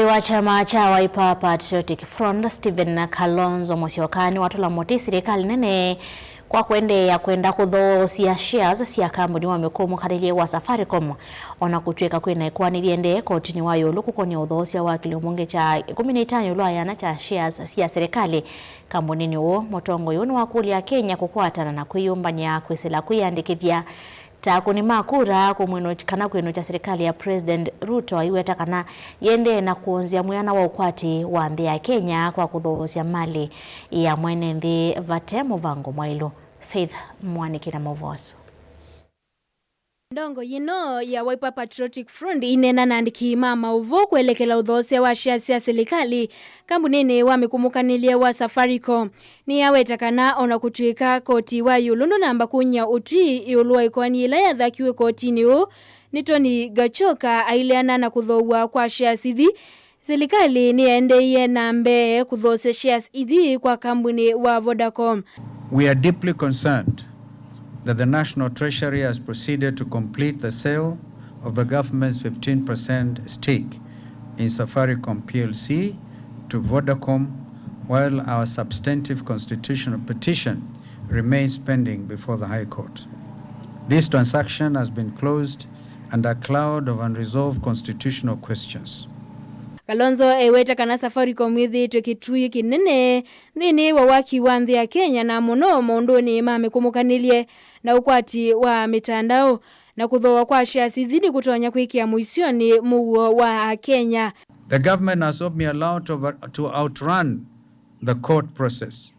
Mutongoi wa chama cha Wiper Patriotic Front Stephen Kalonzo Musyoka Niwatula Muti Selikali Nene kwa Kuendeea Kwenda Kuthoosya shares cia Kambuni wa Mikumukanilye wa Safaricom ona Kutwika Kwina Ikoani Yiedee Kortini Wayiulu Kukonia Uthoosya wa Kiliombunge cha 15 Luayana cha shares cia Selikali Kambunini Mutongoi wa kulia Kenya kukwatana na kwiyumbania kwisila kwiyandikithia takuni makura kumwino kana kwino cha serikali ya President Ruto iweta kana Yiedee na kuonzia mwana wa ukwati wa nthi ya Kenya kwa kuthoosya mali ya mwene nthi vate muvango Wayiulu. Faith mwanikira movoso ndongo yino ya Wiper Patriotic Front inena na andiki mama uvo kuelekela Uthoosya wa shares ya Selikali Kambunini wa Mikumukanilye wa Safaricom ni yawetakana ona Kutwika koti Wayiulu namba kunya utwi iulwa Ikoani ila yathakiwe Kortini nitoni gachoka aileana na Kuthoow'A kwa shares ithi Selikali ni endeye nambe Kuthoosya shares ithi kwa Kambuni wa Vodacom. We are deeply concerned that the National Treasury has proceeded to complete the sale of the government's 15% stake in Safaricom PLC to Vodacom, while our substantive constitutional petition remains pending before the High Court. This transaction has been closed under a cloud of unresolved constitutional questions. Kalonzo eweta kana Safaricom ithi tukitui kinene nini wa waki wa nthi ya Kenya na muno maunduni ma Mikumukanilye na ukwati wa mitandao na kuthoa kwa shares ithi kutonya kwikia muisioni muwo wa Kenya. The government has not been allowed to outrun the court process.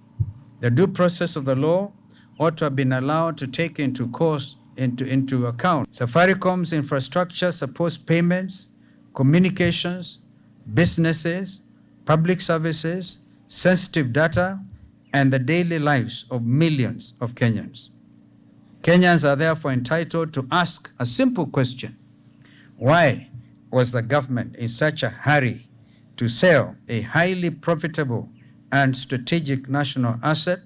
The due process of the law ought to have been allowed to take into account Safaricom's infrastructure supports payments, communications, businesses, public services, sensitive data, and the daily lives of millions of Kenyans. Kenyans are therefore entitled to ask a simple question. Why was the government in such a hurry to sell a highly profitable and strategic national asset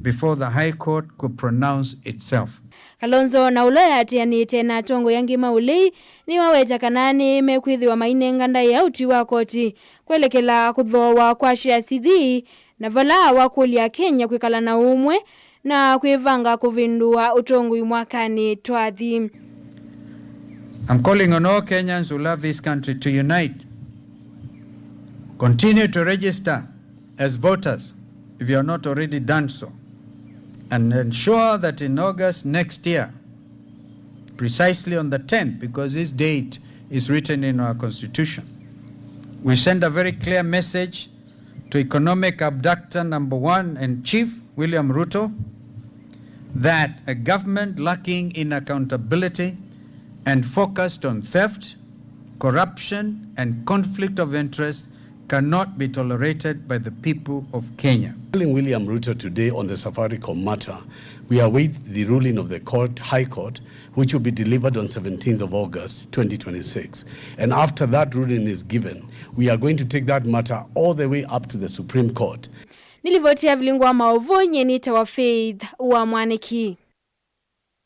before the High Court could pronounce itself? Kalonzo na uloya atiani tena tongo yangi maulei ni waweta kanani mekwithiwa mainenga ndai ya uti wa koti kuelekela Kuthoow'A kwa shares ithi na vala wa kulia Kenya kwikala na umwe na kwivanga kuvindua utongoi mwakani twathi. I'm calling on all Kenyans who love this country to unite. Continue to register as voters if you are not already done so. And ensure that in August next year, precisely on the 10th, because this date is written in our constitution, we send a very clear message to economic abductor number 1 and chief, William Ruto, that a government lacking in accountability and focused on theft, corruption, and conflict of interest cannot be tolerated by the people of Kenya. Telling William Ruto today on the Safaricom matter, we await the ruling of the High Court, which will be delivered on 17th of August, 2026. And after that ruling is given, we are going to take that matter all the way up to the Supreme Court. Nilivotia vilingwa maovo nye nita wa Faith wa mwaniki.